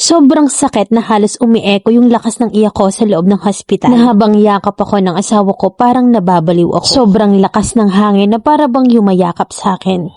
Sobrang sakit na halos umieko yung lakas ng iyak ko sa loob ng hospital. Na habang yakap ako ng asawa ko, parang nababaliw ako. Sobrang lakas ng hangin na para bang yumayakap sa akin.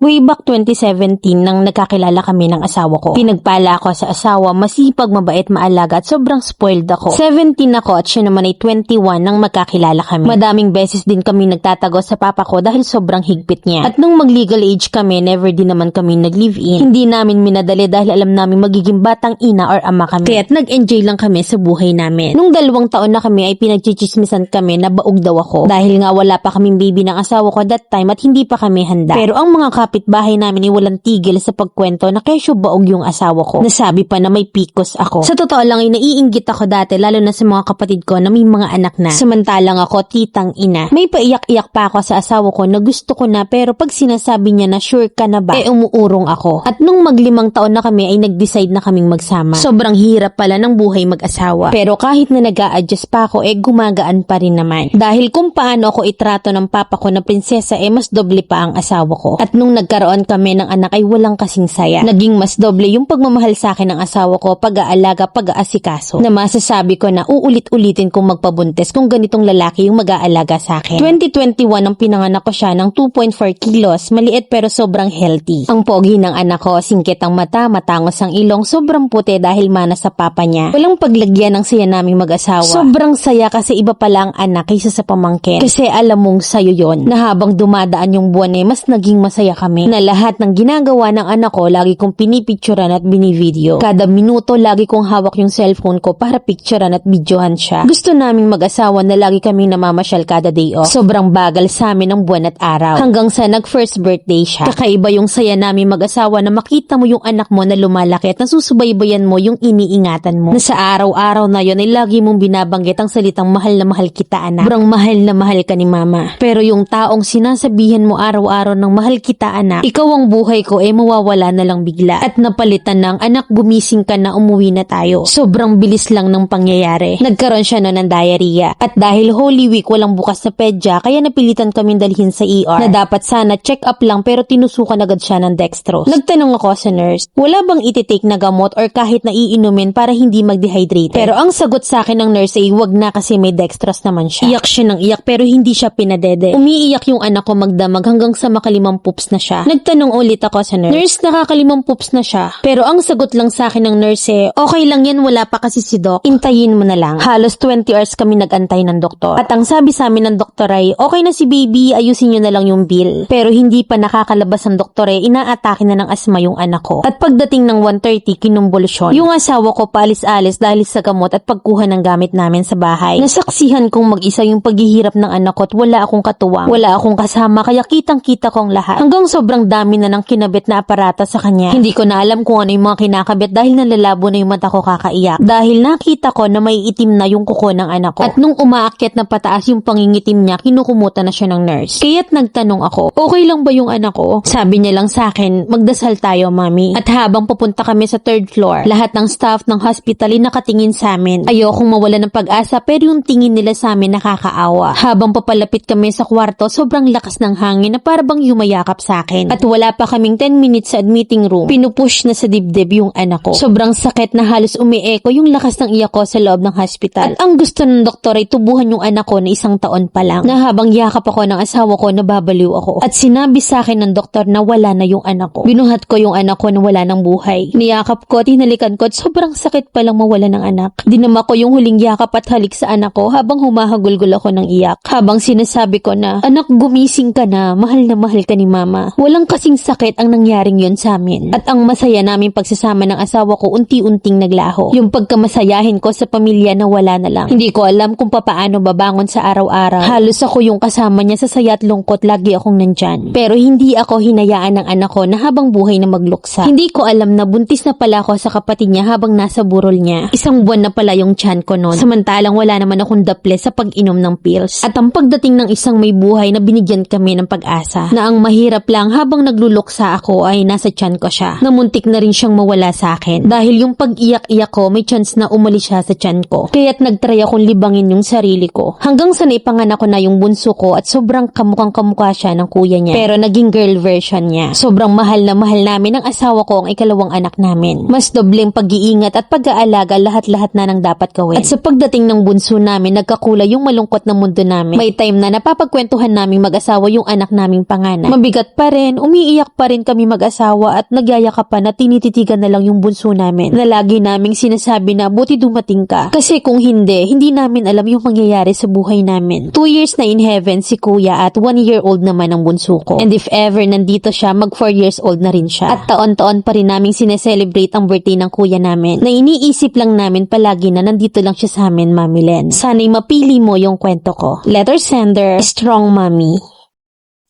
Way back 2017 nang nagkakilala kami ng asawa ko. Pinagpala ako sa asawa, masipag, mabait, maalaga at sobrang spoiled ako. 17 ako at siya naman ay 21 nang magkakilala kami. Madaming beses din kami nagtatago sa papa ko dahil sobrang higpit niya. At nung mag-legal age kami, never din naman kami nag-live-in. Hindi namin minadali dahil alam namin magiging batang ina or ama kami. Kaya't nag-enjoy lang kami sa buhay namin. Nung 2 taon na kami ay pinagchichismisan kami na baog daw ako. Dahil nga wala pa kaming baby ng asawa ko that time at hindi pa kami handa. Pero ang mga kapitbahay namin ay walang tigil sa pagkwento na kesyo baog yung asawa ko. Nasabi pa na may pikos ako. Sa totoo lang ay naiinggit ako dati lalo na sa mga kapatid ko na may mga anak na. Samantalang ako titang ina. May paiyak-iyak pa ako sa asawa ko na gusto ko na pero pag sinasabi niya na sure ka na ba, umuurong ako. At nung mag-5 taon na kami ay nag-decide na kaming magsama. Sobrang hirap pala ng buhay mag-asawa. Pero kahit na nag-a-adjust pa ako gumagaan pa rin naman. Dahil kung paano ako itrato ng papa ko na prinsesa mas doble pa ang asawa ko. At nung nagkaroon kami ng anak ay walang kasing saya. Naging mas doble yung pagmamahal sa akin ng asawa ko, pag-aalaga, pag-aasikaso. Na masasabi ko na uulit-ulitin kong magpabuntis kung ganitong lalaki yung mag-aalaga sa akin. 2021 ang pinanganak ko siya ng 2.4 kilos, maliit pero sobrang healthy. Ang pogi ng anak ko, singkit ang mata, matangos ang ilong, sobrang puti dahil mana sa papa niya. Walang paglagyan ng saya naming mag-asawa. Sobrang saya kasi iba pala ang anak kaysa sa pamangkin. Kasi alam mong sayo yon na habang dumadaan yung buwan mas naging masaya kami. Na lahat ng ginagawa ng anak ko, lagi kong pinipicturan at binivideo. Kada minuto, lagi kong hawak yung cellphone ko para picturan at videohan siya. Gusto naming mag-asawa na lagi kaming namamasyal kada day off. Sobrang bagal sa amin ng buwan at araw. Hanggang sa nag-first birthday siya. Kakaiba yung saya namin mag-asawa na makita mo yung anak mo na lumalaki at nasusubaybayan mo yung iniingatan mo. Na sa araw-araw na yun ay lagi mong binabanggit ang salitang mahal na mahal kita, anak. Sobrang mahal na mahal ka ni mama. Pero yung taong sinasabihan mo araw-araw ng mahal kita, anak, ikaw ang buhay ko mawawala na lang bigla. At napalitan ng anak, gumising ka na, umuwi na tayo. Sobrang bilis lang ng pangyayari. Nagkaroon siya noon ng diarrhea. At dahil Holy Week walang bukas na pedya, kaya napilitan kaming dalhin sa ER na dapat sana check up lang pero tinusukan agad siya ng dextrose. Nagtanong ako sa nurse, wala bang ititake na gamot or kahit na iinumin para hindi mag-dehydrate? Pero ang sagot sa akin ng nurse ay wag na kasi may dextrose naman siya. Iyak siya ng iyak pero hindi siya pinadede. Umiiyak yung anak ko magdamag hanggang sa makalimang poops na siya. Nagtanong ulit ako sa nurse, nakakalimang poops na siya. Pero ang sagot lang sa akin ng nurse okay lang yan, wala pa kasi si doc. Intayin mo na lang. Halos 20 hours kami nagantay ng doktor. At ang sabi sa amin ng doktor ay, okay na si baby, ayusin nyo na lang yung bill. Pero hindi pa nakakalabas ang doktor inaatake na ng asma yung anak ko. At pagdating ng 1:30, kinumbulsyon. Yung asawa ko paalis-alis dahil sa gamot at pagkuha ng gamit namin sa bahay. Nasaksihan kong mag-isa yung paghihirap ng anak ko at wala akong katuwang. Wala akong kasama kaya kitang-kita kong lahat. Hanggang sobrang dami na ng kinabit na aparata sa kanya. Hindi ko na alam kung ano yung mga kinakabit dahil nalalabo na yung mata ko kakaiyak. Dahil nakita ko na may itim na yung kuko ng anak ko. At nung umaakyat na pataas yung pangingitim niya, kinukumuta na siya ng nurse. Kaya't nagtanong ako, okay lang ba yung anak ko? Sabi niya lang sa akin, magdasal tayo, mami. At habang pupunta kami sa 3rd floor, lahat ng staff ng hospital nakatingin sa amin. Ayokong mawala ng pag-asa pero yung tingin nila sa amin nakakaawa. Habang papalapit kami sa kwarto, sobrang lakas ng hangin na parabang yumayakap sa akin. At wala pa kaming 10 minutes sa admitting room, pinupush na sa dibdib yung anak ko. Sobrang sakit na halos umieko yung lakas ng iyak ko sa loob ng hospital. At ang gusto ng doktor ay tubuhan yung anak ko na 1 taon pa lang. Na habang yakap ako ng asawa ko, nababaliw ako. At sinabi sa akin ng doktor na wala na yung anak ko. Binuhat ko yung anak ko na wala ng buhay. Niyakap ko at hinalikan ko at sobrang sakit palang mawala ng anak. Dinama ko yung huling yakap at halik sa anak ko habang humahagulgol ako ng iyak. Habang sinasabi ko na, anak, gumising ka na mahal ka ni mama. Walang kasing sakit ang nangyaring yon sa amin. At ang masaya naming pagsasama ng asawa ko unti-unting naglaho. Yung pagkamasayahin ko sa pamilya na wala na lang. Hindi ko alam kung papaano babangon sa araw-araw. Halos ako yung kasama niya sa saya at lungkot, lagi akong nandyan. Pero hindi ako hinayaan ng anak ko na habang buhay na magluksa. Hindi ko alam na buntis na pala ako sa kapatid niya habang nasa burol niya. 1 buwan na pala yung tiyan ko noon. Samantalang wala naman akong daple sa pag-inom ng pills. At ang pagdating ng isang may buhay na binigyan kami ng pag-asa na ang mahirap lang lang habang nagluluksa ako ay nasa tiyan ko siya. Namuntik na rin siyang mawala sa akin. Dahil yung pag-iyak-iyak ko may chance na umalis siya sa tiyan ko. Kaya't nagtry akong libangin yung sarili ko. Hanggang sa naipanganak ko na yung bunso ko at sobrang kamukhang kamukha siya ng kuya niya. Pero naging girl version niya. Sobrang mahal na mahal namin ng asawa ko ang ikalawang anak namin. Mas dobleng pag-iingat at pag-aalaga lahat-lahat na nang dapat gawin. At sa pagdating ng bunso namin, nagkakulay yung malungkot na mundo namin. May time na napapagkwentuhan naming mag-asawa yung anak naming panganay. Mabigat pa rin, umiiyak pa rin kami mag-asawa at nagyayakapan at tinititigan na lang yung bunso namin. Na lagi naming sinasabi na buti dumating ka. Kasi kung hindi namin alam yung mangyayari sa buhay namin. 2 years na in heaven si kuya at 1 year old naman ang bunso ko. And if ever nandito siya, mag 4 years old na rin siya. At taon-taon pa rin naming sineselebrate ang birthday ng kuya namin. Na iniisip lang namin palagi na nandito lang siya sa amin, Mami Len. Sana'y mapili mo yung kwento ko. Letter sender, Strong Mommy.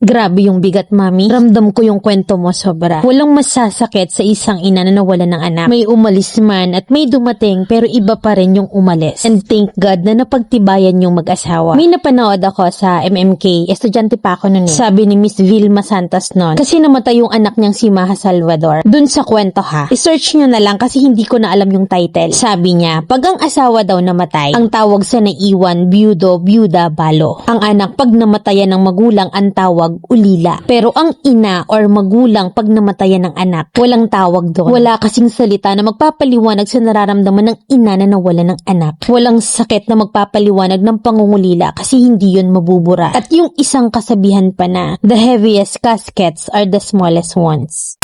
Grabe yung bigat, Mami. Ramdam ko yung kwento mo sobra. Walang masasakit sa isang ina na nawala ng anak. May umalis man at may dumating pero iba pa rin yung umalis. And thank God na napagtibayan yung mag-asawa. May napanood ako sa MMK. Estudyante pa ako nun eh. Sabi ni Miss Vilma Santos nun. Kasi namatay yung anak niyang si Maha Salvador. Dun sa kwento ha. I-search nyo na lang kasi hindi ko na alam yung title. Sabi niya, pag ang asawa daw namatay, ang tawag sa naiwan, byudo, byuda, balo. Ang anak pag namatayan ng magulang, ang tawag ulila. Pero ang ina or magulang pag namatayan ng anak, walang tawag doon. Wala kasing salita na magpapaliwanag sa nararamdaman ng ina na nawala ng anak. Walang sakit na magpapaliwanag ng pangungulila kasi hindi yun mabubura. At yung isang kasabihan pa na, the heaviest caskets are the smallest ones.